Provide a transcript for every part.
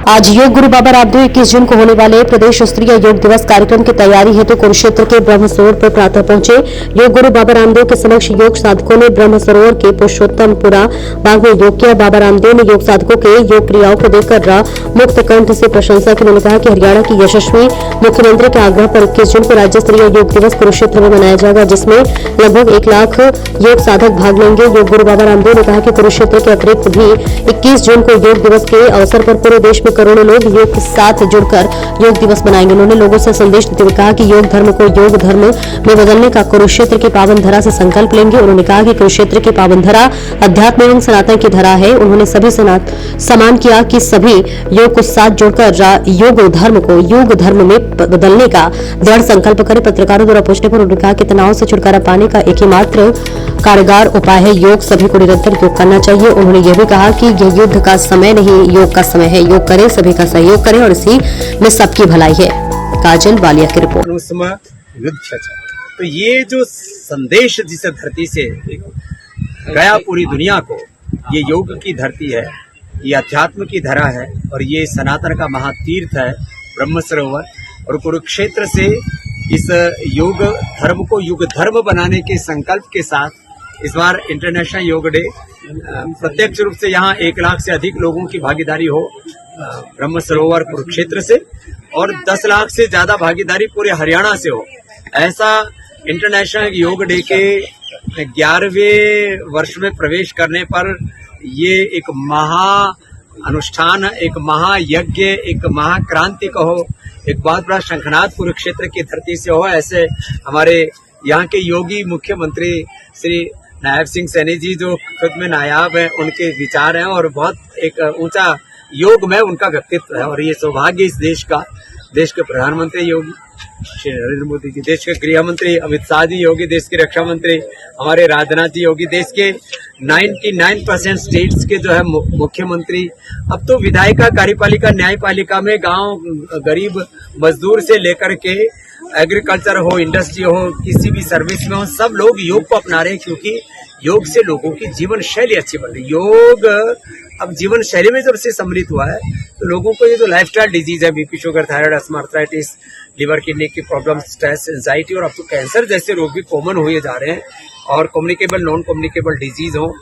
आज योग गुरु बाबा रामदेव 21 जून को होने वाले प्रदेश स्तरीय योग दिवस कार्यक्रम की तैयारी हेतु कुरुक्षेत्र के ब्रह्म सरोवर पर प्रातः पहुंचे योग गुरु बाबा रामदेव के समक्ष योग साधकों ने ब्रह्म सरोवर के पुरुषोत्तमपुरा बाग में योग किया। बाबा रामदेव ने योग साधकों के योग क्रियाओं को देखकर मुक्त कंठ से प्रशंसा की। उन्होंने कहा कि हरियाणा की यशस्वी मुख्यमंत्री के आग्रह पर 21 जून को राज्य स्तरीय योग दिवस कुरुक्षेत्र में मनाया जाएगा, जिसमें लगभग 1 लाख योग साधक भाग लेंगे। योग गुरु बाबा रामदेव ने कहा कि कुरुक्षेत्र के अतिरिक्त भी 21 जून को योग दिवस के अवसर पर पूरे देश में करोड़ों लोग योग के साथ जुड़कर योग दिवस मनाएंगे। उन्होंने लोगों से संदेश देते हुए कहा कि योग धर्म को योग धर्म में बदलने का कुरुक्षेत्र की पावन धरा से संकल्प लेंगे। उन्होंने कहा कि कुरुक्षेत्र की पावन धरा अध्यात्म एवं सनातन की धरा है। उन्होंने सभी समान किया कि सभी योग को साथ जोड़कर योग धर्म को योग धर्म में बदलने का दृढ़ संकल्प करें। पत्रकारों द्वारा पूछने पर उन्होंने कहा कि तनाव से छुटकारा पाने का एक ही मात्र कारगर उपाय है योग। सभी को निरंतर योग करना चाहिए। उन्होंने यह भी कहा कि यह युद्ध का समय नहीं, योग का समय है। योग करें, सभी का सहयोग करें और इसी में सबकी भलाई है। काजल वालिया की रिपोर्ट। तो ये जो संदेश जिस धरती से गया पूरी दुनिया को, ये योग की धरती है, ये अध्यात्म की धरा है और ये सनातन का महातीर्थ है ब्रह्म सरोवर। और कुरुक्षेत्र से इस योग धर्म को युग धर्म बनाने के संकल्प के साथ इस बार इंटरनेशनल योग डे प्रत्यक्ष रूप से यहाँ 1 लाख से अधिक लोगों की भागीदारी हो ब्रह्म सरोवर कुरुक्षेत्र से, और 10 लाख से ज्यादा भागीदारी पूरे हरियाणा से हो। ऐसा इंटरनेशनल योग डे के 11वें वर्ष में प्रवेश करने पर ये एक महा अनुष्ठान, एक महायज्ञ, एक महाक्रांति कहो, एक बहुत बड़ा शंखनाद कुरुक्षेत्र की धरती से हो। ऐसे हमारे यहाँ के योगी मुख्यमंत्री श्री नायब सिंह सैनी जी जो खुद में नायाब हैं, उनके विचार हैं और बहुत एक ऊंचा योग में उनका व्यक्तित्व है। और ये सौभाग्य इस देश का, देश के प्रधानमंत्री योगी श्री नरेंद्र मोदी जी, देश के गृह मंत्री अमित शाह जी योगी, देश के रक्षा मंत्री हमारे राजनाथ जी योगी, देश के 99% स्टेट्स के जो है मुख्यमंत्री, अब तो विधायिका, कार्यपालिका, न्यायपालिका में गांव गरीब मजदूर से लेकर के एग्रीकल्चर हो, इंडस्ट्री हो, किसी भी सर्विस में हो, सब लोग योग को अपना रहे हैं, क्योंकि योग से लोगों की जीवन शैली अच्छी बन रही है। योग अब जीवन शैली में जब से सम्मिलित हुआ है तो लोगों को ये जो लाइफस्टाइल डिजीज है, BP, sugar, thyroid, asthma, arthritis, liver kidney की प्रॉब्लम, स्ट्रेस, एंजाइटी और अब तो कैंसर जैसे रोग भी कॉमन हुए जा रहे हैं, और कम्युनिकेबल नॉन कम्युनिकेबल डिजीज हो।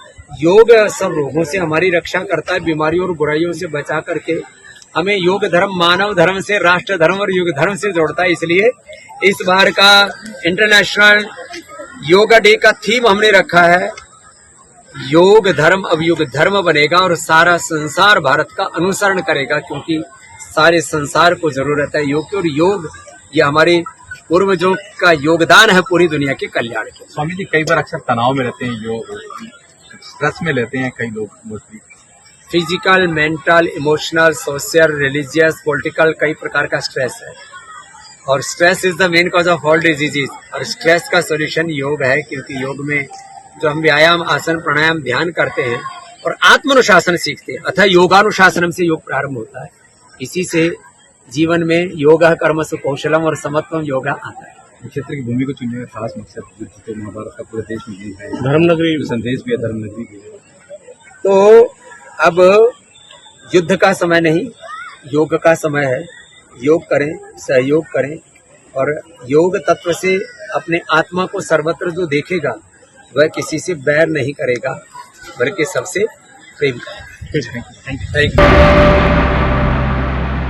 योग सब रोगों से हमारी रक्षा करता है, बीमारियों और बुराइयों से बचा करके हमें योग धर्म, मानव धर्म से, राष्ट्र धर्म और युग धर्म से जोड़ता है। इसलिए इस बार का इंटरनेशनल योगा डे का थीम हमने रखा है योग धर्म अब युग धर्म बनेगा, और सारा संसार भारत का अनुसरण करेगा, क्योंकि सारे संसार को जरूरत है योग की। और योग ये हमारे पूर्वजों का योगदान है पूरी दुनिया के कल्याण के। स्वामी जी, कई बार अक्सर तनाव में रहते हैं, योग स्ट्रेस में लेते हैं कई लोग, mostly physical, mental, emotional, social, religious, political, कई प्रकार का स्ट्रेस है, और stress is the main cause of all diseases. और स्ट्रेस का सॉल्यूशन योग है, क्योंकि योग में जो हम व्यायाम, आसन, प्राणायाम, ध्यान करते हैं और आत्मानुशासन सीखते हैं, अतः योगानुशासनम से योग प्रारंभ होता है। इसी से जीवन में योग कर्मसु कौशलम और समत्वम योगा आता है। क्षेत्र की भूमि को चुनने का खास मकसद तो महाभारत का पूरे देश में है, धर्मनगरी संदेश भी है, धर्मनगरी भी है। तो अब युद्ध का समय नहीं, योग का समय है। योग करें, सहयोग करें, और योग तत्व से अपने आत्मा को सर्वत्र जो देखेगा वह किसी से बैर नहीं करेगा, बल्कि सबसे प्रेम करेगा। Thank you.